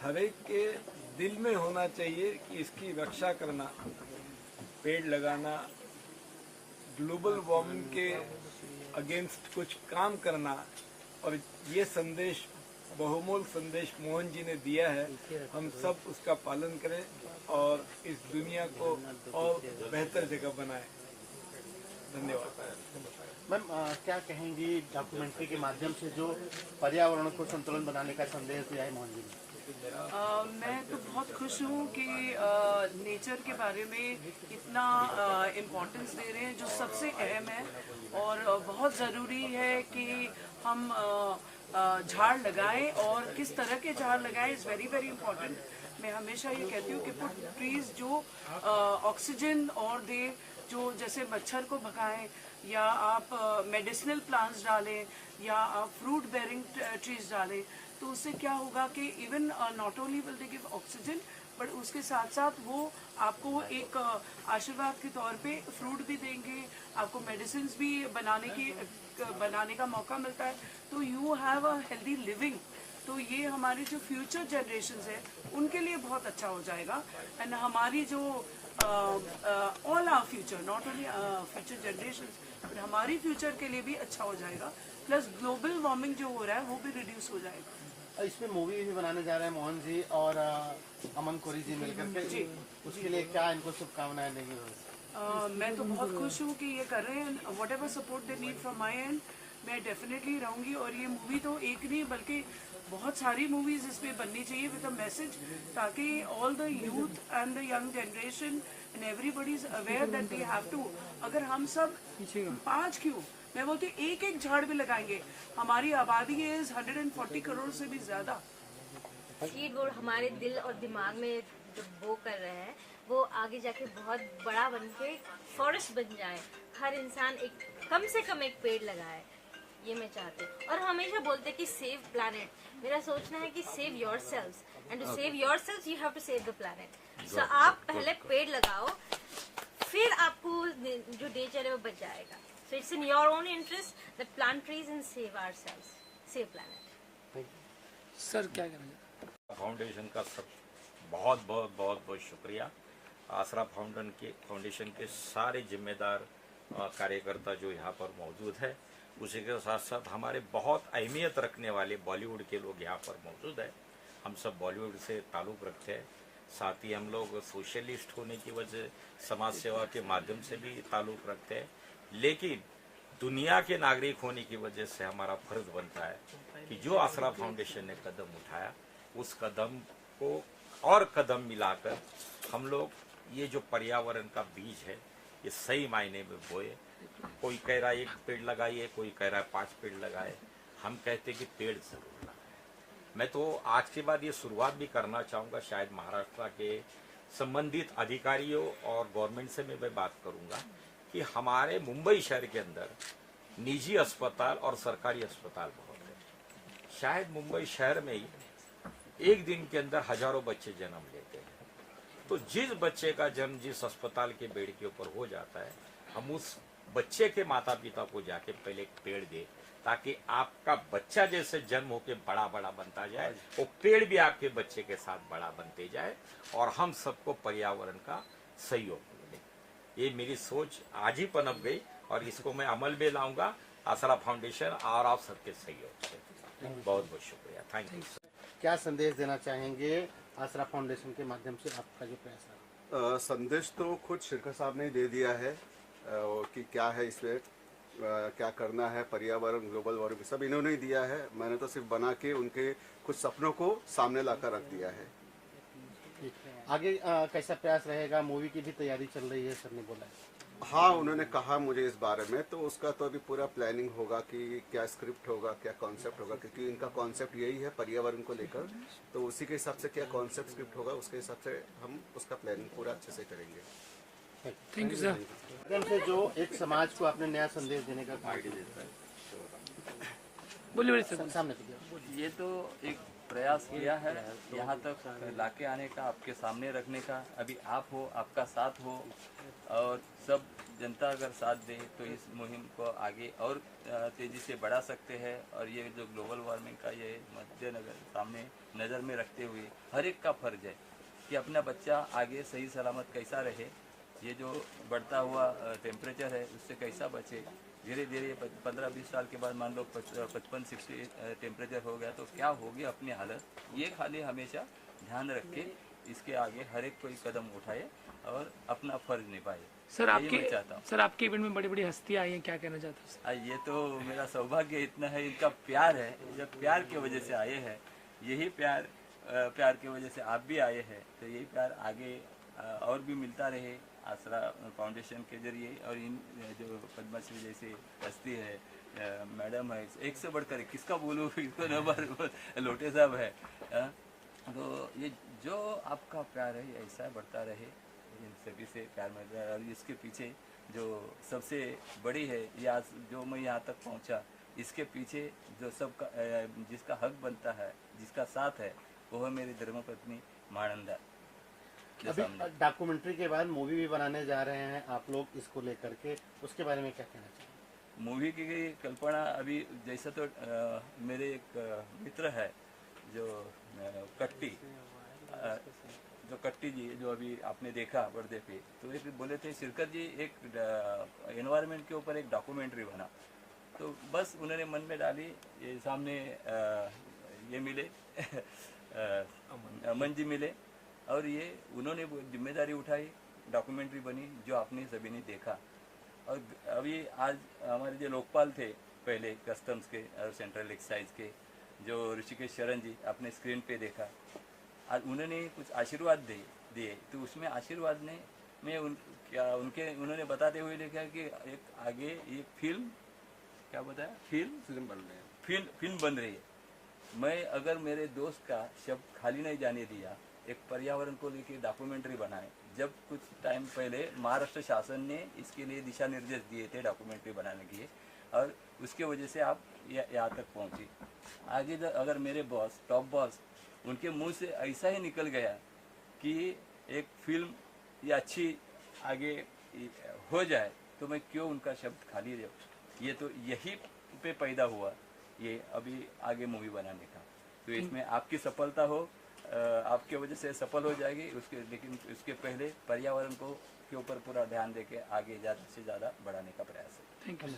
हर एक के दिल में होना चाहिए कि इसकी रक्षा करना, पेड़ लगाना, ग्लोबल वार्मिंग के अगेंस्ट कुछ काम करना। और ये संदेश, बहुमूल्य संदेश मोहन जी ने दिया है, हम सब उसका पालन करें और इस दुनिया को और बेहतर जगह बनाएं। धन्यवाद। मैम, क्या कहेंगी डॉक्यूमेंट्री के माध्यम से जो पर्यावरण को संतुलन बनाने का संदेश दिया है मोहन जी ने? मैं तो बहुत खुश हूँ कि नेचर के बारे में इतना इम्पोर्टेंस दे रहे हैं, जो सबसे अहम है और बहुत ज़रूरी है कि हम झाड़ लगाएं और किस तरह के झाड़ लगाएं इज़ वेरी वेरी इम्पोर्टेंट। मैं हमेशा ये कहती हूँ कि पुट ट्रीज जो ऑक्सीजन और दे, जो जैसे मच्छर को भगाएं, या आप मेडिसिनल प्लांट्स डालें या आप फ्रूट बेयरिंग ट्रीज डालें, तो उससे क्या होगा कि even not only will they give oxygen, but उसके साथ साथ वो आपको एक आशीर्वाद के तौर पे फ्रूट भी देंगे, आपको मेडिसिन भी बनाने का मौका मिलता है, तो you have a healthy living. तो ये हमारे जो फ्यूचर जनरेशन्स है उनके लिए बहुत अच्छा हो जाएगा। एंड हमारी जो all our future, not only future generations, but हमारी फ्यूचर के लिए भी अच्छा हो जाएगा। प्लस ग्लोबल वार्मिंग जो हो रहा है वो भी रिड्यूस हो जाएगा। इसमें मूवी भी बनाने जा रहे हैं मोहन जी और अमन कोरी जी मिलकर के जी, उसके लिए क्या इनको शुभकामनाएं देंगे? मैं तो बहुत खुश हूँ कि ये कर रहे हैं। What ever support they need from my and, मैं डेफिनेटली रहूँगी। और ये मूवी तो एक नहीं बल्कि बहुत सारी मूवीज इसमें बननी चाहिए विद अ मैसेज, ताकि all the youth and the young generation and everybody is aware that we have to, अगर हम सब 5 क्यों, मैं बोलती एक एक झाड़ भी लगाएंगे, हमारी आबादी है 140 करोड़ से भी ज्यादा। सीड वो हमारे दिल और दिमाग में जो वो कर रहे हैं, वो आगे जाके बहुत बड़ा बन के फॉरेस्ट बन जाए। हर इंसान एक कम से कम एक पेड़ लगाए, ये मैं चाहती हूँ। और हमेशा बोलते कि सेव प्लैनेट, मेरा सोचना है कि save yourselves, and to save yourselves you have to save the planet. So आप पहले पेड़ लगाओ, फिर आपको जो नेचर है वो बच जाएगा। So it's in your own interest that plant trees and save ourselves, save planet. Sir क्या करेंगे? फाउंडेशन का सब बहुत बहुत बहुत बहुत शुक्रिया। आसरा फाउंडेशन के सारे जिम्मेदार कार्यकर्ता जो यहाँ पर मौजूद है, उसी के साथ साथ हमारे बहुत अहमियत रखने वाले बॉलीवुड के लोग यहाँ पर मौजूद है। हम सब बॉलीवुड से ताल्लुक़ रखते हैं, साथ ही हम लोग सोशलिस्ट होने की वजह समाज सेवा के माध्यम से भी ताल्लुक़ रखते हैं, लेकिन दुनिया के नागरिक होने की वजह से हमारा फर्ज बनता है कि जो आसरा फाउंडेशन ने कदम उठाया, उस कदम को और कदम मिलाकर हम लोग ये जो पर्यावरण का बीज है ये सही मायने में बोए। कोई कह रहा है 1 पेड़ लगाइए, कोई कह रहा है 5 पेड़ लगाए, हम कहते कि पेड़ जरूर लगाए। मैं तो आज के बाद ये शुरुआत भी करना चाहूँगा, शायद महाराष्ट्र के संबंधित अधिकारियों और गवर्नमेंट से मैं बात करूँगा कि हमारे मुंबई शहर के अंदर निजी अस्पताल और सरकारी अस्पताल बहुत है। शायद मुंबई शहर में ही एक दिन के अंदर हजारों बच्चे जन्म लेते हैं। तो जिस बच्चे का जन्म जिस अस्पताल के बेड के ऊपर हो जाता है, हम उस बच्चे के माता पिता को जाके पहले एक पेड़ दे, ताकि आपका बच्चा जैसे जन्म होके बड़ा बड़ा बनता जाए, वो पेड़ भी आपके बच्चे के साथ बड़ा बनते जाए और हम सबको पर्यावरण का सहयोग मिले। ये मेरी सोच आज ही पनप गई और इसको मैं अमल में लाऊंगा आसरा फाउंडेशन और आप सबके सहयोग से। बहुत बहुत शुक्रिया, थैंक यू। क्या संदेश देना चाहेंगे आसरा फाउंडेशन के माध्यम से आपका जो प्रयास है? संदेश तो खुद शिरका साहब ने दे दिया है कि क्या है इसमें, क्या करना है, पर्यावरण, ग्लोबल वार्मिंग सब इन्होंने ही दिया है। मैंने तो सिर्फ बना के उनके कुछ सपनों को सामने लाकर रख दिया है। आगे कैसा प्रयास रहेगा? मूवी की भी तैयारी चल रही है, सर ने बोला है। हाँ, उन्होंने कहा मुझे इस बारे में, तो उसका तो अभी पूरा प्लानिंग होगा कि क्या स्क्रिप्ट होगा, क्या कॉन्सेप्ट होगा, क्योंकि इनका कॉन्सेप्ट यही है पर्यावरण को लेकर। तो उसी के हिसाब से क्या कॉन्सेप्ट स्क्रिप्ट होगा, उसके हिसाब से हम उसका प्लानिंग पूरा अच्छे से करेंगे। Thank you sir. से जो एक समाज को आपने नया संदेश देने का आइडिया देता है, बोलिए सर। सामने ये तो एक प्रयास किया है यहाँ तक लाके आने का, आपके सामने रखने का। अभी आप हो, आपका साथ हो और सब जनता अगर साथ दे तो इस मुहिम को आगे और तेज़ी से बढ़ा सकते हैं। और ये जो ग्लोबल वार्मिंग का ये मद्देनजर सामने नज़र में रखते हुए हर एक का फर्ज है कि अपना बच्चा आगे सही सलामत कैसा रहे, ये जो बढ़ता हुआ टेम्परेचर है उससे कैसा बचे। धीरे धीरे 15-20 साल के बाद मान लो 55-60 टेम्परेचर हो गया तो क्या होगी अपनी हालत, ये खाली हमेशा ध्यान रख के इसके आगे हर एक कोई कदम उठाए और अपना फर्ज निभाए। सर यही मैं चाहता हूँ। सर आपके इवेंट में बड़ी बड़ी हस्तियां आई हैं, क्या कहना चाहते हैं सर? ये तो मेरा सौभाग्य इतना है, इनका प्यार है, जब प्यार की वजह से आए हैं, यही प्यार की वजह से आप भी आए हैं, तो यही प्यार आगे और भी मिलता रहे आसरा फाउंडेशन के जरिए। और इन जो पद्मश्री जैसे हस्ती है, मैडम है, एक से बढ़कर एक, किसका बोलूँ, इसको नंबर लोटे साहब है। तो ये जो आपका प्यार है ये ऐसा बढ़ता रहे, इन सभी से प्यार मिल रहा है। और इसके पीछे जो सबसे बड़ी है, ये आज जो मैं यहाँ तक पहुँचा, इसके पीछे जो सबका जिसका हक बनता है, जिसका साथ है, वो है मेरी धर्मपत्नी मानंदा। अभी डॉक्यूमेंट्री के बाद मूवी भी बनाने जा रहे हैं आप लोग, इसको लेकर के उसके बारे में क्या कहना चाहिए? मूवी की कल्पना अभी जैसा तो मेरे एक मित्र है जो कट्टी जी, जो अभी आपने देखा पर्दे पे, तो एक बोले थे शिरकत जी एक एनवायरनमेंट के ऊपर एक डॉक्यूमेंट्री बना। तो बस उन्होंने मन में डाली, ये सामने ये मिले अमन जी मिले, और ये उन्होंने जिम्मेदारी उठाई, डॉक्यूमेंट्री बनी जो आपने सभी ने देखा। और अभी आज हमारे जो लोकपाल थे पहले कस्टम्स के और सेंट्रल एक्साइज के, जो ऋषिकेश शरण जी आपने स्क्रीन पे देखा, आज उन्होंने कुछ आशीर्वाद दिए। तो उसमें आशीर्वाद में उन्होंने बताते हुए लिखा कि एक आगे ये फिल्म क्या बताया, फिल्म बन रही है। मैं अगर मेरे दोस्त का शब्द खाली नहीं जाने दिया, एक पर्यावरण को लेकर डॉक्यूमेंट्री बनाए। जब कुछ टाइम पहले महाराष्ट्र शासन ने इसके लिए दिशा निर्देश दिए थे डॉक्यूमेंट्री बनाने के लिए, और उसके वजह से आप यहाँ तक पहुँची। आगे अगर मेरे बॉस, टॉप बॉस, उनके मुंह से ऐसा ही निकल गया कि एक फिल्म ये अच्छी आगे हो जाए, तो मैं क्यों उनका शब्द खाली रहूं। ये तो यही पे पैदा हुआ ये अभी आगे मूवी बनाने का। तो इसमें आपकी सफलता हो, आपके वजह से सफल हो जाएगी लेकिन उसके पहले पर्यावरण को के ऊपर पूरा ध्यान देके आगे ज़्यादा से ज़्यादा बढ़ाने का प्रयास है। Thank you.